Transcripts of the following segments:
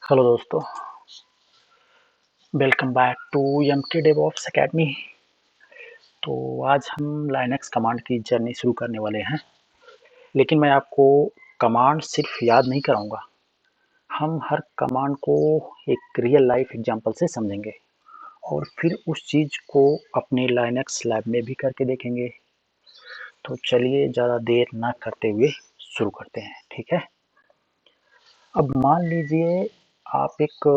Hello दोस्तों, welcome back to MK DevOps academy. तो आज हम लाइनक्स कमांड की जर्नी शुरू करने वाले हैं, लेकिन मैं आपको कमांड सिर्फ याद नहीं कराऊंगा। हम हर कमांड को एक रियल लाइफ एग्जांपल से समझेंगे और फिर उस चीज़ को अपने लाइनक्स लैब में भी करके देखेंगे। तो चलिए ज़्यादा देर ना करते हुए शुरू करते हैं, ठीक है। अब मान लीजिए आप एक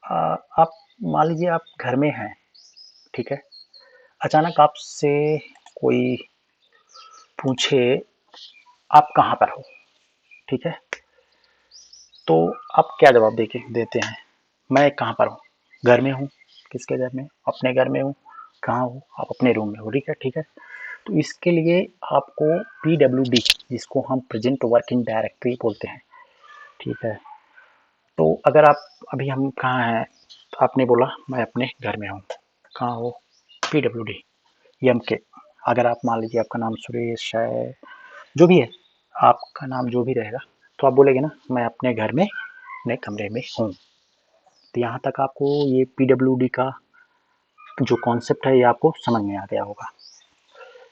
आप मान लीजिए आप घर में हैं, ठीक है। अचानक आपसे कोई पूछे आप कहाँ पर हो, ठीक है। तो आप क्या जवाब देते हैं? मैं कहाँ पर हूँ? घर में हूँ। किसके घर में? अपने घर में हूँ। कहाँ हो? आप अपने रूम में हो, ठीक है, ठीक है। तो इसके लिए आपको PWD, जिसको हम प्रेजेंट वर्किंग डायरेक्टरी बोलते हैं, ठीक है। तो अगर आप अभी हम कहाँ हैं, तो आपने बोला मैं अपने घर में हूँ। कहाँ हो? PWD के। अगर आप मान लीजिए आपका नाम सुरेश है, जो भी है, आपका नाम जो भी रहेगा, तो आप बोलेंगे ना मैं अपने घर में अपने कमरे में हूँ। तो यहाँ तक आपको ये PWD का जो कॉन्सेप्ट है ये आपको समझ में आ गया होगा।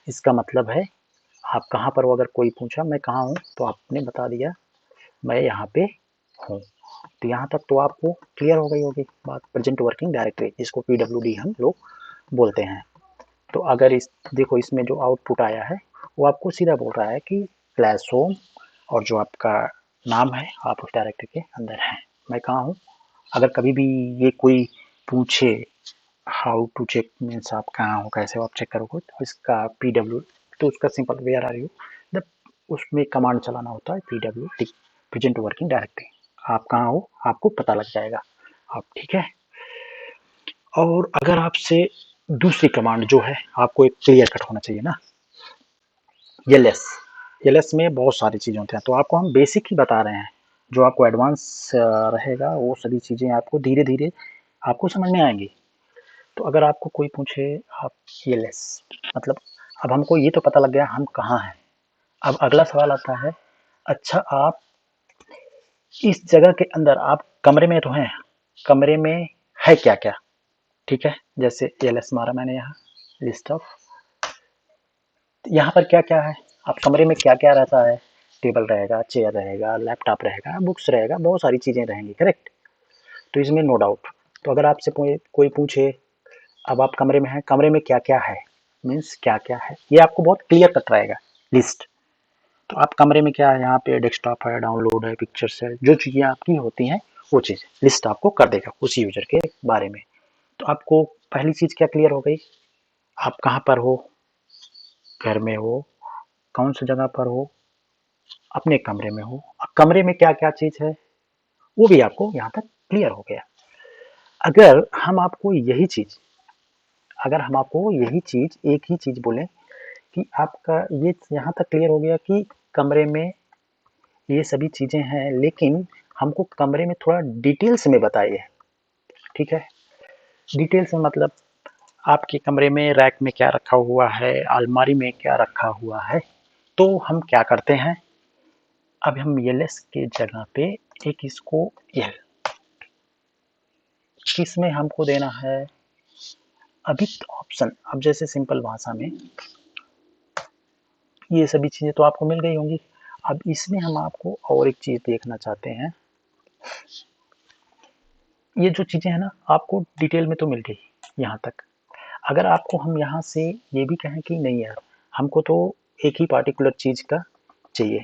इसका मतलब है आप कहाँ पर हो, अगर कोई पूछा मैं कहाँ हूँ तो आपने बता दिया मैं यहाँ पे हूँ। तो यहाँ तक तो आपको क्लियर हो गई होगी बात, प्रेजेंट वर्किंग डायरेक्टरी, जिसको PWD हम लोग बोलते हैं। तो अगर इस देखो इसमें जो आउटपुट आया है वो आपको सीधा बोल रहा है कि क्लास होम और जो आपका नाम है आप उस डायरेक्टरी के अंदर हैं। मैं कहाँ हूँ? अगर कभी भी ये कोई पूछे हाउ टू चेक मीन्स आप कहाँ हो, कैसे हो आप चेक करोगे, तो इसका PW, तो उसका सिंपल वेयर आर यू, जब उसमें कमांड चलाना होता है PWD, प्रेजेंट वर्किंग डायरेक्टरी। आप कहाँ हो आपको पता लग जाएगा आप, ठीक है। और अगर आपसे दूसरी कमांड जो है आपको एक क्लियर कट होना चाहिए ना, एलएस। एलएस में बहुत सारी चीज़ें होती हैं, तो आपको हम बेसिक ही बता रहे हैं। जो आपको एडवांस रहेगा वो सभी चीज़ें आपको धीरे धीरे आपको समझ में आएंगी। तो अगर आपको कोई पूछे आप एलएस मतलब, अब हमको ये तो पता लग गया हम कहाँ हैं। अब अगला सवाल आता है, अच्छा आप इस जगह के अंदर आप कमरे में तो हैं, कमरे में है क्या क्या, ठीक है। जैसे एलएस मारा मैंने यहाँ, लिस्ट ऑफ, यहाँ पर क्या क्या है, आप कमरे में क्या क्या रहता है? टेबल रहेगा, चेयर रहेगा, लैपटॉप रहेगा, बुक्स रहेगा, बहुत सारी चीज़ें रहेंगी, करेक्ट। तो इसमें नो डाउट। तो अगर आपसे कोई पूछे अब आप कमरे में हैं, कमरे में क्या क्या है, मीन्स क्या क्या है, ये आपको बहुत क्लियर कट रहेगा लिस्ट। तो आप कमरे में क्या है, यहाँ पे डेस्कटॉप है, डाउनलोड है, पिक्चर्स है, जो चीज़ें आपकी होती हैं वो चीज़ लिस्ट आपको कर देगा उसी यूजर के बारे में। तो आपको पहली चीज़ क्या क्लियर हो गई, आप कहाँ पर हो, घर में हो, कौन सी जगह पर हो, अपने कमरे में हो, कमरे में क्या क्या चीज़ है वो भी आपको यहाँ तक क्लियर हो गया। अगर हम आपको यही चीज़ अगर हम आपको यही चीज़ एक ही चीज़ बोलें कि आपका ये यहाँ तक क्लियर हो गया कि कमरे में ये सभी चीज़ें हैं, लेकिन हमको कमरे में थोड़ा डिटेल्स में बताइए, ठीक है। डिटेल्स में मतलब आपके कमरे में रैक में क्या रखा हुआ है, अलमारी में क्या रखा हुआ है। तो हम क्या करते हैं, अब हम एलएस के जगह पे एक इसको एल, किसमें हमको देना है अभी ऑप्शन। अब जैसे सिंपल भाषा में ये सभी चीज़ें तो आपको मिल गई होंगी। अब इसमें हम आपको और एक चीज़ देखना चाहते हैं, ये जो चीज़ें हैं ना आपको डिटेल में तो मिल गई यहाँ तक। अगर आपको हम यहाँ से ये भी कहें कि नहीं यार हमको तो एक ही पार्टिकुलर चीज़ का चाहिए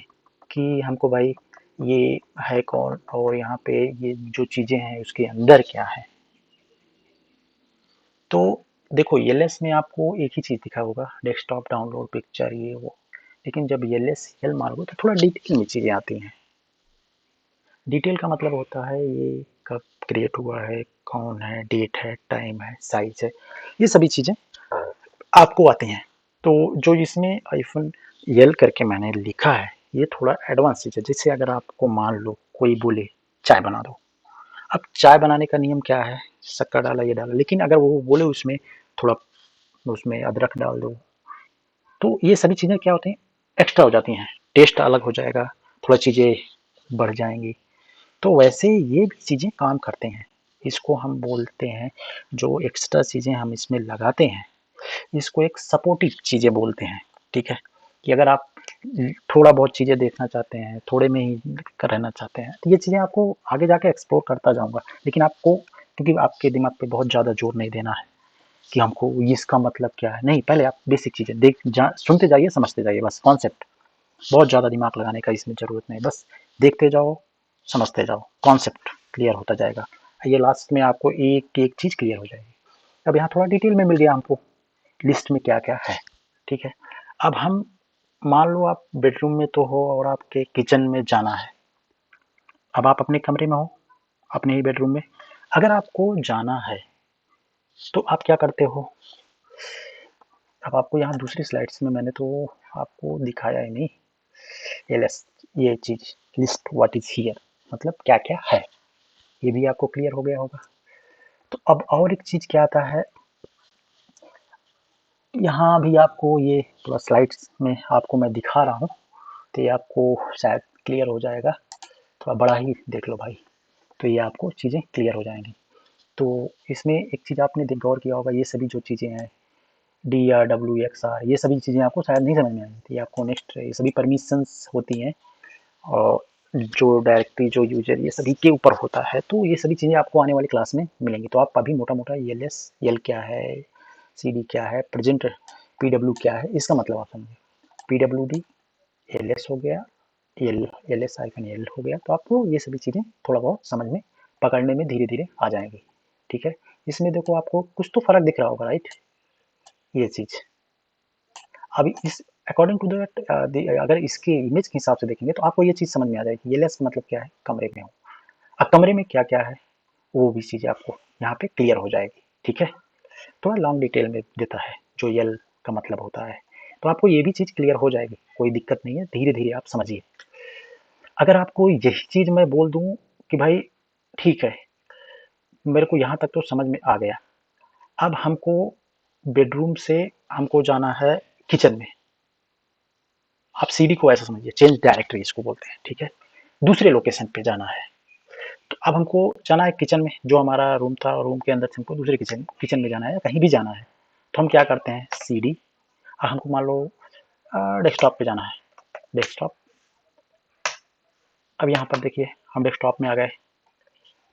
कि हमको भाई ये है कौन और यहाँ पे ये जो चीज़ें हैं उसके अंदर क्या है। तो देखो एलएस में आपको एक ही चीज़ दिखा होगा, डेस्कटॉप, डाउनलोड, पिक्चर, ये वो। लेकिन जब एलएस एल मारोगे तो थोड़ा डिटेल में चीज़ें आती हैं। डिटेल का मतलब होता है ये कब क्रिएट हुआ है, कौन है, डेट है, टाइम है, साइज है, ये सभी चीज़ें आपको आती हैं। तो जो इसमें आईफोन यल करके मैंने लिखा है ये थोड़ा एडवांस चीज़ है। जैसे अगर आपको मान लो कोई बोले चाय बना दो, अब चाय बनाने का नियम क्या है, शक्कर डाला ये डाला, लेकिन अगर वो बोले उसमें थोड़ा उसमें अदरक डाल दो, तो ये सभी चीज़ें क्या होती हैं, एक्स्ट्रा हो जाती हैं, टेस्ट अलग हो जाएगा, थोड़ा चीज़ें बढ़ जाएंगी। तो वैसे ये भी चीज़ें काम करते हैं। इसको हम बोलते हैं, जो एक्स्ट्रा चीज़ें हम इसमें लगाते हैं, इसको एक सपोर्टिव चीज़ें बोलते हैं, ठीक है? कि अगर आप थोड़ा बहुत चीज़ें देखना चाहते हैं, थोड़े में ही रहना चाहते हैं, तो ये चीज़ें आपको आगे जाके एक्सप्लोर करता जाऊँगा। लेकिन आपको, क्योंकि आपके दिमाग पे बहुत ज़्यादा जोर नहीं देना है कि हमको इसका मतलब क्या है, नहीं, पहले आप बेसिक चीज़ें सुनते जाइए, समझते जाइए, बस कॉन्सेप्ट। बहुत ज़्यादा दिमाग लगाने का इसमें ज़रूरत नहीं, बस देखते जाओ, समझते जाओ, कॉन्सेप्ट क्लियर होता जाएगा। ये लास्ट में आपको एक एक चीज़ क्लियर हो जाएगी। अब यहाँ थोड़ा डिटेल में मिल गया हमको लिस्ट में क्या क्या है, ठीक है? अब हम, मान लो आप बेडरूम में तो हो और आपके किचन में जाना है। अब आप अपने कमरे में हो, अपने ही बेडरूम में। अगर आपको जाना है तो आप क्या करते हो? अब आपको यहाँ दूसरी स्लाइड्स में मैंने तो आपको दिखाया ही नहीं। ये चीज़ लिस्ट व्हाट इज हियर, मतलब क्या क्या है, ये भी आपको क्लियर हो गया होगा। तो अब और एक चीज़ क्या आता है, यहाँ भी आपको ये थोड़ा स्लाइड्स में आपको मैं दिखा रहा हूँ, तो ये आपको शायद क्लियर हो जाएगा। थोड़ा बड़ा ही देख लो भाई, तो ये आपको चीज़ें क्लियर हो जाएंगी। तो इसमें एक चीज़ आपने गौर किया होगा, ये सभी जो चीज़ें हैं DRWXR, ये सभी चीज़ें आपको शायद नहीं समझ में आएंगी, तो ये आपको नेक्स्ट, ये सभी परमिशंस होती हैं और जो डायरेक्टरी, जो यूजर, ये सभी के ऊपर होता है। तो ये सभी चीज़ें आपको आने वाली क्लास में मिलेंगी। तो आप अभी मोटा मोटा ELS क्या है, CD क्या है, प्रेजेंट PW क्या है, इसका मतलब आप समझिए। PWD LS हो गया, LS-L हो गया, तो आपको ये सभी चीज़ें थोड़ा बहुत समझ में, पकड़ने में धीरे धीरे आ जाएंगी, ठीक है? इसमें देखो आपको कुछ तो फर्क दिख रहा होगा, राइट? ये चीज़ अभी इस अकॉर्डिंग टू दैट, अगर इसके इमेज के हिसाब से देखेंगे तो आपको ये चीज़ समझ में आ जाएगी। ELS का मतलब क्या है, कमरे में हो। अब कमरे में क्या क्या है, वो भी चीज़ें आपको यहाँ पे क्लियर हो जाएगी, ठीक है? थोड़ा लॉन्ग डिटेल में देता है जो यल का मतलब होता है, तो आपको ये भी चीज़ क्लियर हो जाएगी, कोई दिक्कत नहीं है, धीरे धीरे आप समझिए। अगर आपको यही चीज़ मैं बोल दूँ कि भाई ठीक है, मेरे को यहाँ तक तो समझ में आ गया, अब हमको बेडरूम से हमको जाना है किचन में। आप CD को ऐसा समझिए, चेंज डायरेक्टरी इसको बोलते हैं, ठीक है? दूसरे लोकेशन पे जाना है। तो अब हमको जाना है किचन में, जो हमारा रूम था, रूम के अंदर से हमको दूसरे किचन किचन में जाना है या कहीं भी जाना है। तो हम क्या करते हैं, CD, हमको मान लो डेस्कटॉप पे जाना है, डेस्कटॉप। अब यहाँ पर देखिए हम डेस्कटॉप में आ गए,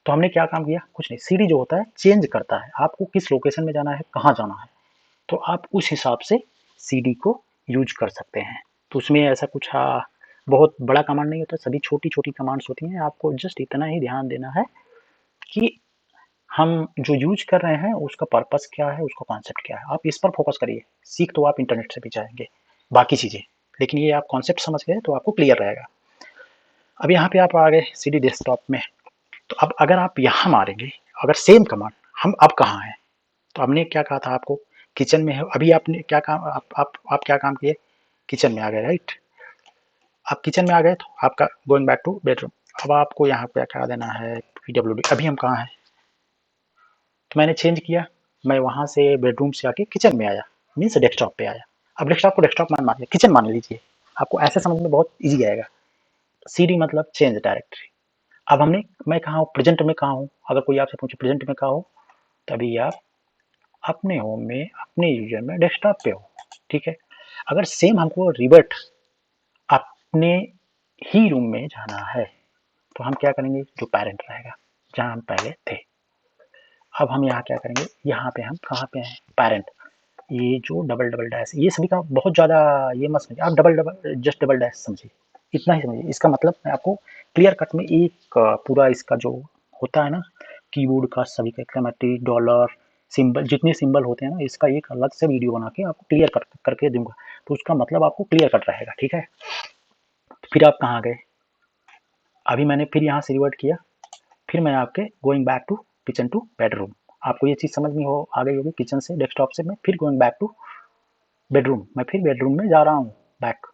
तो हमने क्या काम किया, कुछ नहीं। CD जो होता है चेंज करता है आपको किस लोकेशन में जाना है, कहाँ जाना है, तो आप उस हिसाब से CD को यूज कर सकते हैं। तो उसमें ऐसा कुछ बहुत बड़ा कमांड नहीं होता, सभी छोटी छोटी कमांड्स होती हैं। आपको जस्ट इतना ही ध्यान देना है कि हम जो यूज कर रहे हैं उसका पर्पस क्या है, उसका कॉन्सेप्ट क्या है, आप इस पर फोकस करिए। सीख तो आप इंटरनेट से भी जाएंगे बाकी चीज़ें, लेकिन ये आप कॉन्सेप्ट समझ गए तो आपको क्लियर रहेगा। अब यहाँ पे आप आ गए CD डेस्कटॉप में, तो अब अगर आप यहाँ मारेंगे, अगर सेम कमांड, हम अब कहाँ हैं, तो हमने क्या कहा था आपको, किचन में है। अभी आपने क्या काम, आप क्या काम किए, किचन में आ गए, राइट? आप किचन में आ गए तो आपका गोइंग बैक टू बेडरूम। अब आपको यहाँ पे क्या देना है, PWD। अभी हम कहाँ हैं, तो मैंने चेंज किया, मैं वहाँ से बेडरूम से आके किचन में आया, मीन्स डेस्कटॉप पे आया। अब डेस्कटॉप को डेस्कटॉप मान लीजिए, किचन मान लीजिए, आपको ऐसे समझ में बहुत ईजी आएगा। CD मतलब चेंज डायरेक्टरी। अब हमने, मैं कहाँ हूँ, प्रेजेंट में कहाँ हूँ, अगर कोई आपसे पूछे प्रेजेंट में कहाँ हो, तभी आप अपने होम में, अपने यूजर में, डेस्कटॉप पे हो, ठीक है? अगर सेम हमको रिवर्ट अपने ही रूम में जाना है, तो हम क्या करेंगे, जो पेरेंट रहेगा जहाँ हम पहले थे। अब हम यहाँ क्या करेंगे, यहाँ पे हम कहाँ पे हैं, पेरेंट। ये जो डबल डबल डैश, ये सभी का बहुत ज़्यादा ये मत समझिए आप, double double just double dash समझिए, इतना ही समझिए। इसका मतलब मैं आपको क्लियर कट में एक पूरा इसका जो होता है ना, कीबोर्ड का सभी का एक्सक्लेमेटरी, डॉलर, सिंबल, जितने सिंबल होते हैं ना, इसका एक अलग से वीडियो बना के आपको क्लियर करके दूंगा, तो उसका मतलब आपको क्लियर कट रहेगा, ठीक है? फिर आप कहाँ गए, अभी मैंने फिर यहाँ से रिवर्ट किया, फिर मैं आपके going back to kitchen to bedroom. आपको ये चीज़ समझ में हो आ गई होगी, किचन से डेस्कटॉप से मैं फिर गोइंग बैक टू बेडरूम, मैं फिर बेडरूम में जा रहा हूँ, बैक,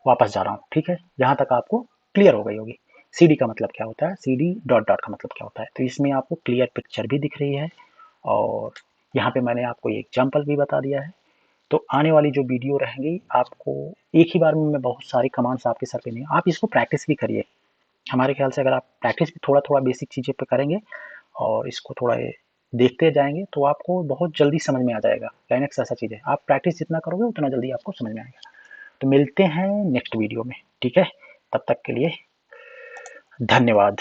वापस जा रहा हूँ, ठीक है? यहाँ तक आपको क्लियर हो गई होगी। CD का मतलब क्या होता है, CD डॉट डॉट का मतलब क्या होता है, तो इसमें आपको क्लियर पिक्चर भी दिख रही है, और यहाँ पे मैंने आपको एक एग्जाम्पल भी बता दिया है। तो आने वाली जो वीडियो रहेंगी, आपको एक ही बार में मैं बहुत सारी कमांड्स आपके सर पे नहीं, आप इसको प्रैक्टिस भी करिए, हमारे ख्याल से अगर आप प्रैक्टिस भी थोड़ा-थोड़ा बेसिक चीज़ें पे करेंगे और इसको थोड़ा देखते जाएँगे तो आपको बहुत जल्दी समझ में आ जाएगा। लाइनेक्स ऐसा चीज़ है, आप प्रैक्टिस जितना करोगे उतना जल्दी आपको समझ में आएगा। तो मिलते हैं नेक्स्ट वीडियो में, ठीक है? तब तक के लिए धन्यवाद।